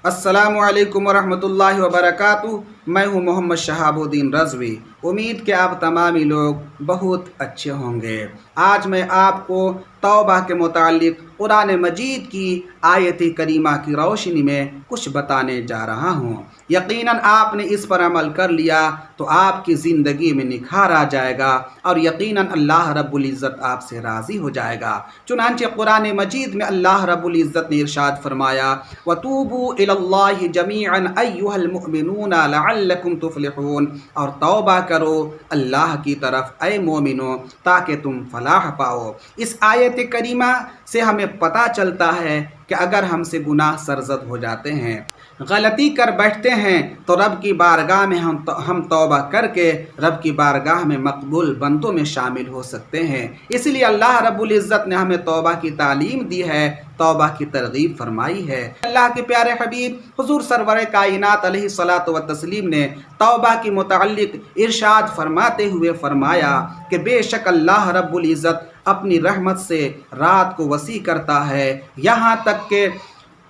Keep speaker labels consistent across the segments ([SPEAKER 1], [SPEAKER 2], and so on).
[SPEAKER 1] अस्सलामु अलैकुम वरहमतुल्लाहि वबरकातुहू। मैं हूँ मोहम्मद शहाबुद्दीन रज़वी। उम्मीद कि आप तमामी लोग बहुत अच्छे होंगे। आज मैं आपको तौबा के मुतालिक कुरान मजीद की आयत करीमा की रोशनी में कुछ बताने जा रहा हूँ। यकीनन आपने इस पर अमल कर लिया तो आपकी ज़िंदगी में निखार आ जाएगा और यकीनन अल्लाह रब्बुल इज़्ज़त आपसे राज़ी हो जाएगा। चुनांचे कुरान मजीद में अल्लाह रब्बुल इज़्ज़त ने इरशाद फरमाया, वतूबू इलल्लाहि जमीअन अय्युहल मुअमिनूना लअल्लकुम तुफ़लिहून, और तौबा करो अल्लाह की तरफ ऐ मोमिनो ताकि तुम फलाह पाओ। इस आयत करीमा से हमें पता चलता है कि अगर हमसे गुनाह सरज़द हो जाते हैं, गलती कर बैठते हैं, तो रब की बारगाह में हम तौबा करके रब की बारगाह में मकबूल बंदों में शामिल हो सकते हैं। इसलिए अल्लाह रब्बुल इज़्ज़त ने हमें तौबा की तालीम दी है, तौबा की तरगीब फरमाई है। अल्लाह के प्यारे हबीब हुज़ूर सरवर कायनात अलैहिस्सलातु व तस्लीम ने तौबा की मुताल्लिक इरशाद फरमाते हुए फरमाया कि बेशक अल्लाह रब्बुल इज़्ज़त अपनी रहमत से रात को वसी करता है, यहाँ तक के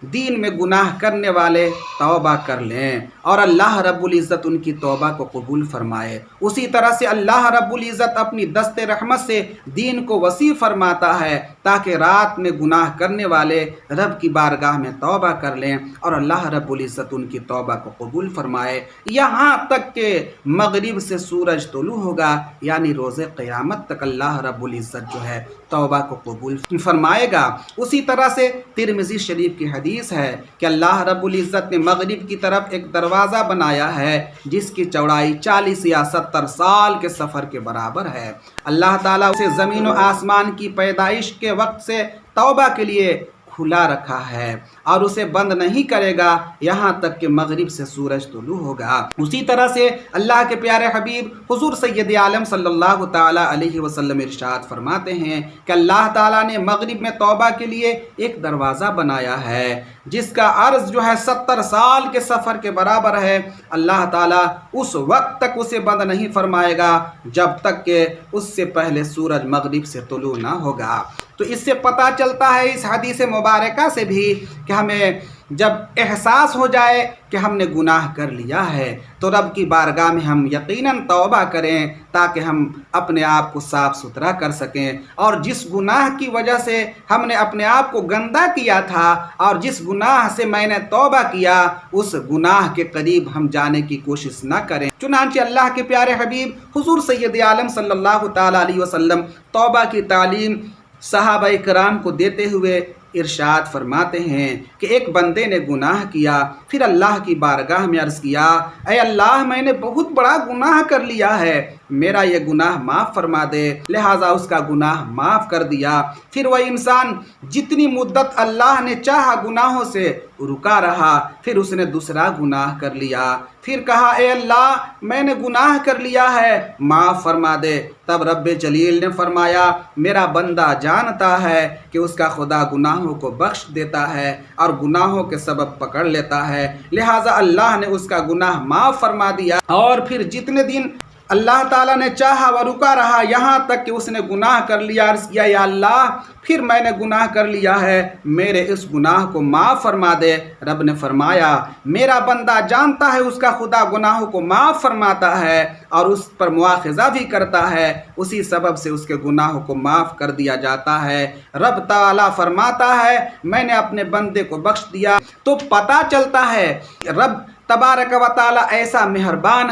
[SPEAKER 1] दीन में गुनाह करने वाले तौबा कर लें और अल्लाह रब्बुल इज़्ज़त उनकी तौबा को कबूल फरमाए। उसी तरह से अल्लाह रब्बुल इज़्ज़त अपनी दस्ते रहमत से दीन को वसी फरमाता है ताकि रात में गुनाह करने वाले रब की बारगाह में तौबा कर लें और अल्लाह रब्बुल इज़्ज़त उनकी तौबा को कबूल फरमाए, यहाँ तक के मगरिब से सूरज तुलू होगा, यानी रोज़े क़यामत तक अल्लाह रब्बुल इज़्ज़त जो है तौबा को कबूल फरमाएगा। उसी तरह से तिरमिज़ी शरीफ की हदीस है कि अल्लाह रब्बुल इज़्ज़त ने मगरिब की तरफ एक दरवाज़ा बनाया है जिसकी चौड़ाई 40 या 70 साल के सफ़र के बराबर है। अल्लाह ताला उसे ज़मीन व आसमान की पैदाइश के वक्त से तौबा के लिए खुला रखा है और उसे बंद नहीं करेगा यहाँ तक कि मगरिब से सूरज तुलू होगा। उसी तरह से अल्लाह के प्यारे हबीब हुज़ूर सैयद आलम सल्लल्लाहु ताला अलैहि वसल्लम इरशाद फरमाते हैं कि अल्लाह ताला ने मगरिब में तौबा के लिए एक दरवाज़ा बनाया है जिसका अर्ज़ जो है 70 साल के सफ़र के बराबर है। अल्लाह ताला उस वक्त तक उसे बंद नहीं फरमाएगा जब तक कि उससे पहले सूरज मगरिब से तुलू ना होगा। तो इससे पता चलता है इस हदीस मुबारका से भी कि हमें जब एहसास हो जाए कि हमने गुनाह कर लिया है तो रब की बारगाह में हम यकीनन तौबा करें ताकि हम अपने आप को साफ़ सुथरा कर सकें, और जिस गुनाह की वजह से हमने अपने आप को गंदा किया था और जिस गुनाह से मैंने तौबा किया उस गुनाह के करीब हम जाने की कोशिश ना करें। चुनांचे अल्लाह के प्यारे हबीब हुज़ूर सैयद आलम सल्लल्लाहु ताला अलैहि वसल्लम तौबा की तालीम सहाबा इकराम को देते हुए इरशाद फरमाते हैं कि एक बंदे ने गुनाह किया, फिर अल्लाह की बारगाह में अर्ज़ किया, ऐ अल्लाह मैंने बहुत बड़ा गुनाह कर लिया है, मेरा ये गुनाह माफ़ फरमा दे। लिहाजा उसका गुनाह माफ़ कर दिया। फिर वह इंसान जितनी मुद्दत अल्लाह ने चाहा गुनाहों से रुका रहा, फिर उसने दूसरा गुनाह कर लिया, फिर कहा ए अल्लाह मैंने गुनाह कर लिया है, माफ़ फरमा दे। तब रब्बे जलील ने फरमाया मेरा बंदा जानता है कि उसका खुदा गुनाहों को बख्श देता है और गुनाहों के सबब पकड़ लेता है, लिहाजा अल्लाह ने उसका गुनाह माफ़ फरमा दिया। और फिर जितने दिन अल्लाह ताला ने चाहा वह रुका रहा, यहाँ तक कि उसने गुनाह कर लिया, अर्ज़ किया या अल्लाह फिर मैंने गुनाह कर लिया है, मेरे इस गुनाह को माफ़ फरमा दे। रब ने फरमाया मेरा बंदा जानता है उसका खुदा गुनाहों को माफ़ फरमाता है और उस पर मुआखज़ा भी करता है, उसी सबब से उसके गुनाहों को माफ़ कर दिया जाता है। रब ताला फरमाता है मैंने अपने बंदे को बख्श दिया। तो पता चलता है रब तबारक व ताला ऐसा मेहरबान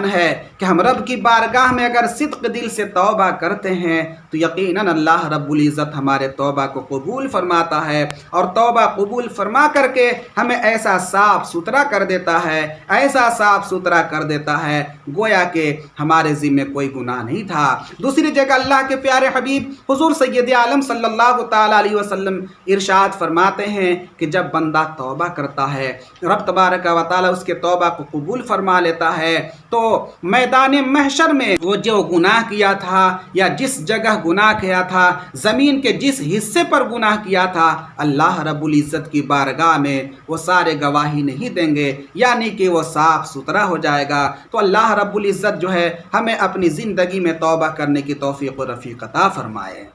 [SPEAKER 1] है कि हम रब की बारगाह में अगर सिद्क़ दिल से तौबा करते हैं तो यकीनन अल्लाह रब्बुल इज़्ज़त हमारे तौबा को कबूल फरमाता है और तौबा कबूल फरमा करके हमें ऐसा साफ़ सुथरा कर देता है, ऐसा साफ़ सुथरा कर देता है गोया कि हमारे ज़िम्मे कोई गुनाह नहीं था। दूसरी जगह अल्लाह के प्यारे हबीब हुज़ूर सैयद आलम सल्लल्लाहु ताला अलैहि वसल्लम इरशाद फरमाते हैं कि जब बंदा तौबा करता है रब तबारक व ताला उसके तौबा को कबूल फरमा लेता है, तो मैदान महशर में वो जो गुनाह किया था या जिस जगह गुनाह किया था, ज़मीन के जिस हिस्से पर गुनाह किया था, अल्लाह रब्बुल इज़्ज़त की बारगाह में वो सारे गवाही नहीं देंगे, यानी कि वो साफ़ सुथरा हो जाएगा। तो अल्लाह रब्बुल इज़्ज़त जो है हमें अपनी ज़िंदगी में तौबा करने की तौफ़ीक़ व रफ़ीक़ अता फ़रमाए।